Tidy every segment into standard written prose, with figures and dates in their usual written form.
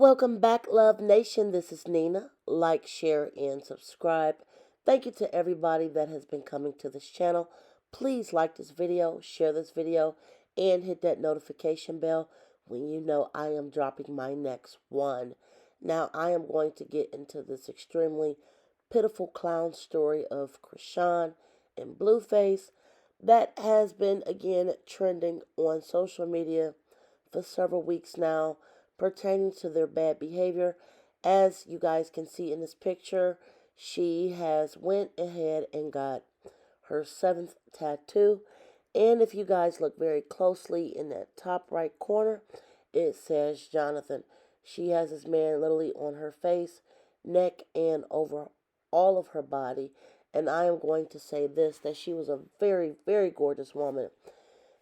Welcome back, Love Nation. This is Nina. Like, share, and subscribe. Thank you to everybody that has been coming to this channel. Please like this video, share this video, and hit that notification bell when you know I am dropping my next one. Now, I am going to get into this extremely pitiful clown story of Chrisean and Blueface that has been again trending on social media for several weeks now pertaining to their bad behavior. As you guys can see in this picture, she has went ahead and got her seventh tattoo. And if you guys look very closely in that top right corner, it says Jonathan. She has this man literally on her face, neck, and over all of her body. And I am going to say this, that she was a very, very gorgeous woman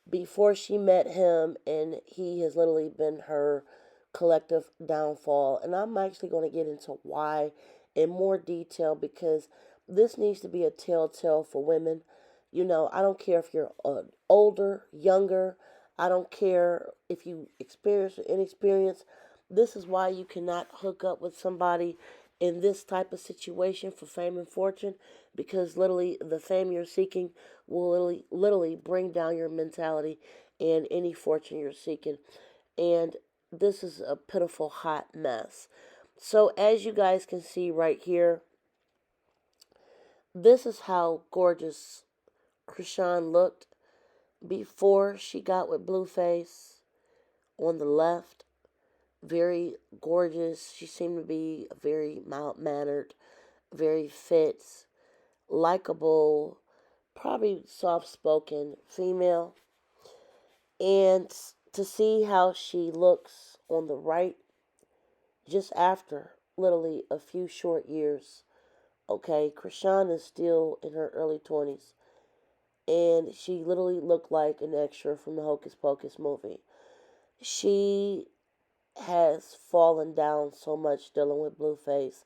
before she met him, and he has literally been her collective downfall. And I'm actually going to get into why in more detail, because this needs to be a telltale for women. I don't care if you're older, younger, I don't care if you experience or inexperienced. This is why you cannot hook up with somebody in this type of situation for fame and fortune, because literally the fame you're seeking will literally bring down your mentality and any fortune you're seeking. And this is a pitiful hot mess. So as you guys can see right here, this is how gorgeous Chrisean looked before she got with Blueface. On the left, very gorgeous. She seemed to be very mild-mannered, very fit, likable, probably soft-spoken female. And to see how she looks on the right, just after literally a few short years. Okay, Chrisean is still in her early 20s, and she literally looked like an extra from the Hocus Pocus movie. She has fallen down so much dealing with Blueface.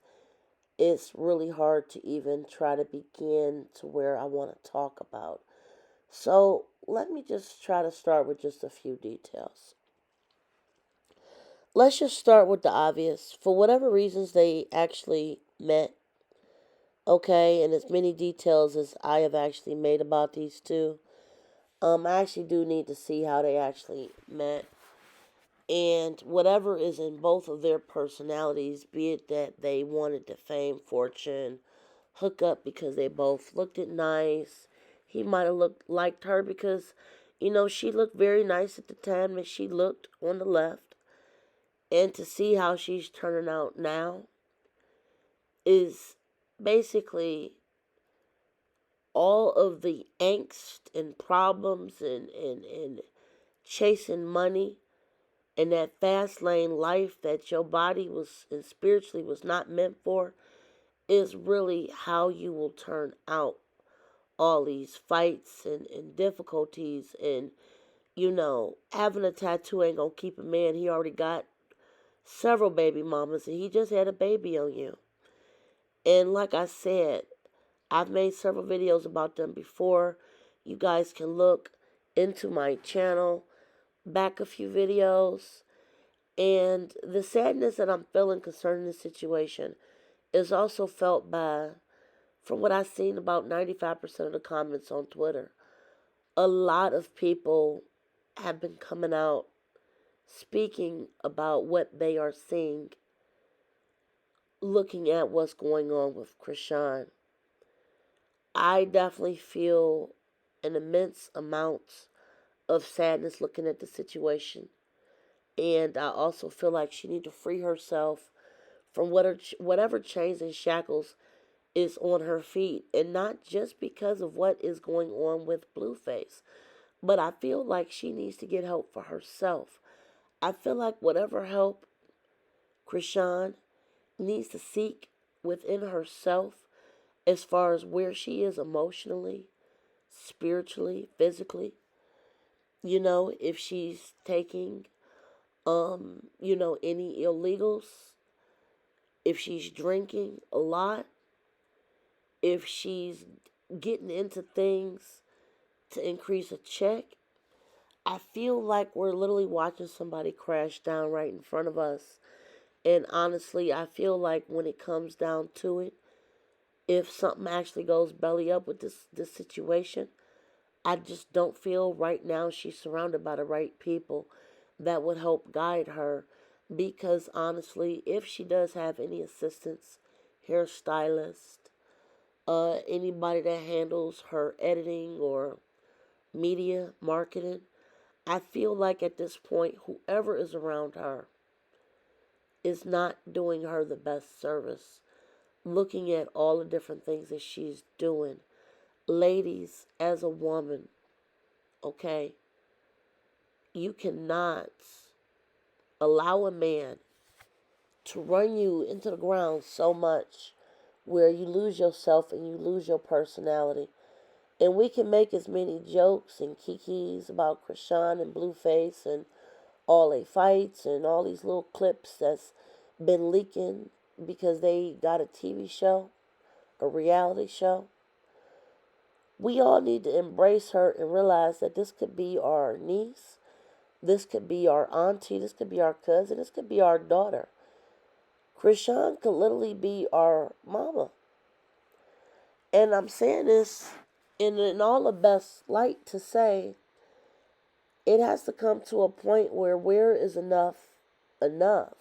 It's really hard to even try to begin to where I want to talk about. So let me just try to start with just a few details. Let's just start with the obvious. For whatever reasons they actually met, okay, and as many details as I have actually made about these two, I actually do need to see how they actually met. And whatever is in both of their personalities, be it that they wanted the fame, fortune, hook up because they both looked it nice. He might have looked liked her because, she looked very nice at the time that she looked on the left. And to see how she's turning out now is basically all of the angst and problems and chasing money and that fast lane life that your body was and spiritually was not meant for is really how you will turn out all these fights and difficulties. And having a tattoo ain't gonna keep a man. He already got several baby mamas and he just had a baby on you. And like I said, I've made several videos about them before. You guys can look into my channel, back a few videos. And the sadness that I'm feeling concerning the situation is also felt by, from what I've seen, about 95% of the comments on Twitter. A lot of people have been coming out speaking about what they are seeing, looking at what's going on with Chrisean. I definitely feel an immense amount of sadness looking at the situation. And I also feel like she needs to free herself from whatever chains and shackles is on her feet. And not just because of what is going on with Blueface, but I feel like she needs to get help for herself. I feel like whatever help Chrisean needs to seek within herself, as far as where she is emotionally, spiritually, physically, if she's taking any illegals, if she's drinking a lot, if she's getting into things to increase a check. I feel like we're literally watching somebody crash down right in front of us. And honestly, I feel like when it comes down to it, if something actually goes belly up with this situation, I just don't feel right now she's surrounded by the right people that would help guide her. Because honestly, if she does have any assistants, hairstylist, anybody that handles her editing or media marketing, I feel like at this point, whoever is around her is not doing her the best service. Looking at all the different things that she's doing. Ladies, as a woman, okay, you cannot allow a man to run you into the ground so much where you lose yourself and you lose your personality. And we can make as many jokes and kikis about Chrisean and Blueface and all they fights and all these little clips that's been leaking because they got a TV show, a reality show. We all need to embrace her and realize that this could be our niece, this could be our auntie, this could be our cousin, this could be our daughter. Chrisean could literally be our mama. And I'm saying this in all the best light to say it has to come to a point where is enough enough?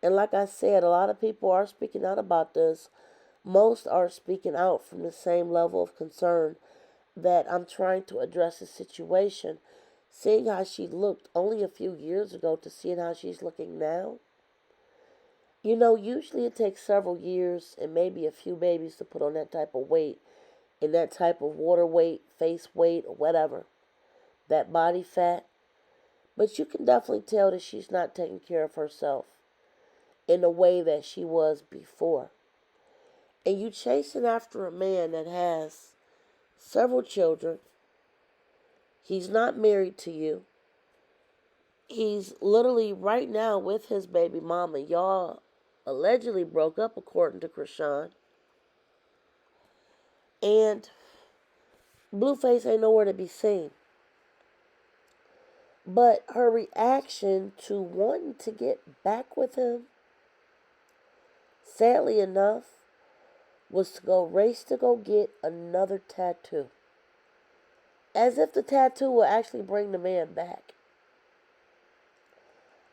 And like I said, a lot of people are speaking out about this. Most are speaking out from the same level of concern that I'm trying to address the situation. Seeing how she looked only a few years ago to seeing how she's looking now. You know, usually it takes several years and maybe a few babies to put on that type of weight and that type of water weight, face weight, or whatever, that body fat. But you can definitely tell that she's not taking care of herself in the way that she was before. And you chasing after a man that has several children. He's not married to you. He's literally right now with his baby mama. Y'all allegedly broke up according to Chrisean. And Blueface ain't nowhere to be seen. But her reaction to wanting to get back with him, sadly enough, was to go race to go get another tattoo. As if the tattoo will actually bring the man back.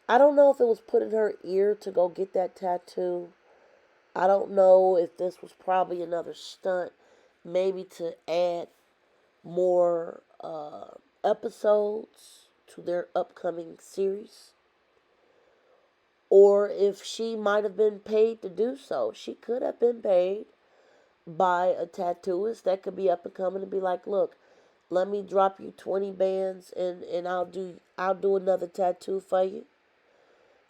I don't know if it was put in her ear to go get that tattoo. I don't know if this was probably another stunt, maybe to add more episodes to their upcoming series. Or if she might have been paid to do so. She could have been paid by a tattooist that could be up and coming and be like, look, let me drop you 20 bands and I'll do another tattoo for you.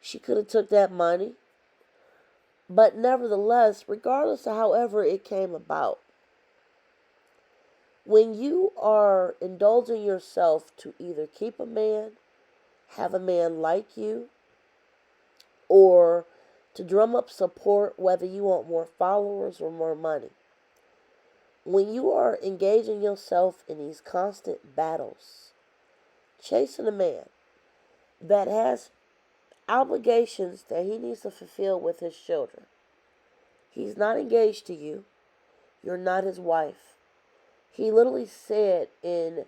She could have took that money. But nevertheless, regardless of however it came about, when you are indulging yourself to either keep a man, have a man like you, or to drum up support, whether you want more followers or more money, when you are engaging yourself in these constant battles, chasing a man that has obligations that he needs to fulfill with his children. He's not engaged to you. You're not his wife. He literally said in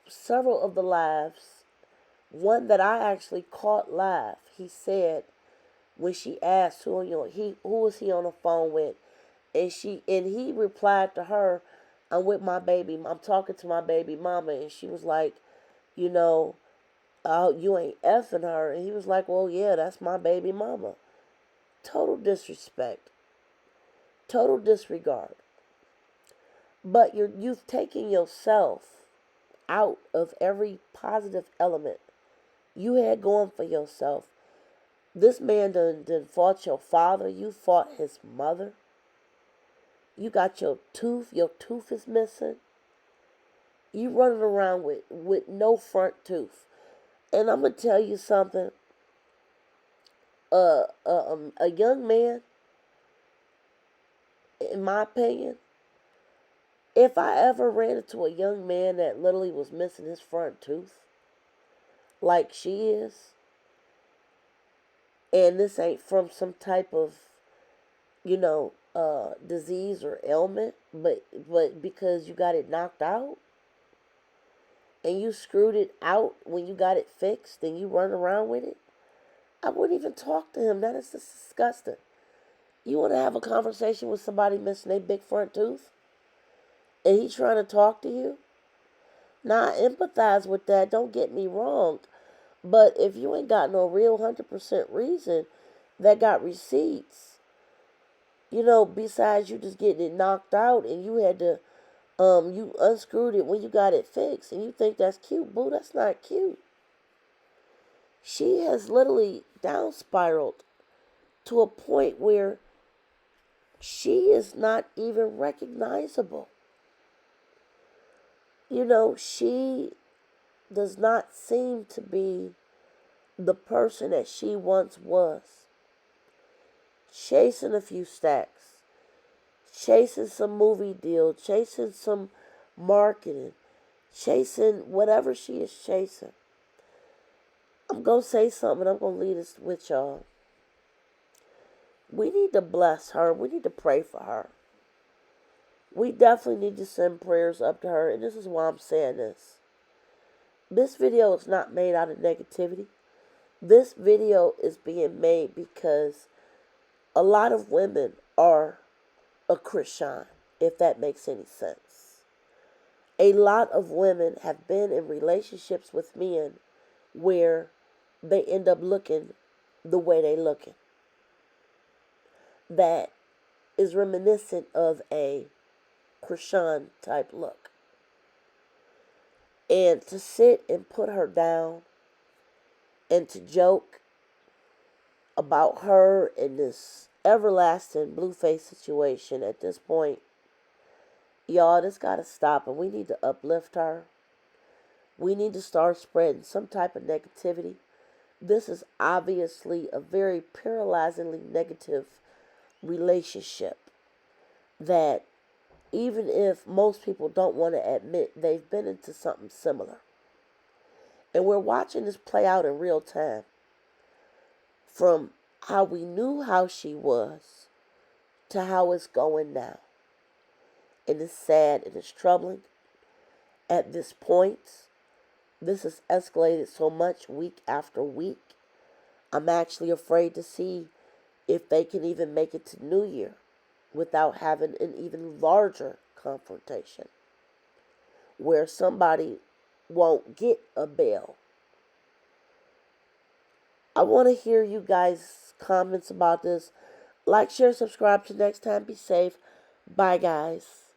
several of the lives, one that I actually caught live, he said when she asked who was he on the phone with, and he replied to her, I'm talking to my baby mama, and she was like, you know, oh, you ain't effing her. And he was like, well, yeah, that's my baby mama. Total disrespect. Total disregard. But you've taken yourself out of every positive element you had going for yourself. This man done fought your father. You fought his mother. You got your tooth is missing. You running around with no front tooth. And I'm going to tell you something. A young man, in my opinion, if I ever ran into a young man that literally was missing his front tooth, like she is, And this ain't from some type of, disease or ailment, but because you got it knocked out and you screwed it out when you got it fixed and you run around with it. I wouldn't even talk to him. That is just disgusting. You want to have a conversation with somebody missing their big front tooth and he trying to talk to you? Now, I empathize with that. Don't get me wrong. But if you ain't got no real 100% reason that got receipts, besides you just getting it knocked out and you had to, you unscrewed it when you got it fixed and you think that's cute, boo, that's not cute. She has literally down spiraled to a point where she is not even recognizable. She does not seem to be the person that she once was. Chasing a few stacks, chasing some movie deal, chasing some marketing, chasing whatever she is chasing. I'm going to say something and I'm going to leave this with y'all. We need to bless her. We need to pray for her. We definitely need to send prayers up to her. And this is why I'm saying this. This video is not made out of negativity. This video is being made because a lot of women are a Chrisean, if that makes any sense. A lot of women have been in relationships with men where they end up looking the way they looking. That is reminiscent of a Chrisean type look. And to sit and put her down and to joke about her in this everlasting Blueface situation at this point, y'all, this got to stop and we need to uplift her. We need to start spreading some type of negativity. This is obviously a very paralyzingly negative relationship that even if most people don't want to admit, they've been into something similar. And we're watching this play out in real time. From how we knew how she was to how it's going now. And it's sad and it's troubling. At this point, this has escalated so much week after week. I'm actually afraid to see if they can even make it to New Year without having an even larger confrontation where somebody won't get a bail. I want to hear you guys' comments about this. Like, share, subscribe. Till next time, be safe. Bye, guys.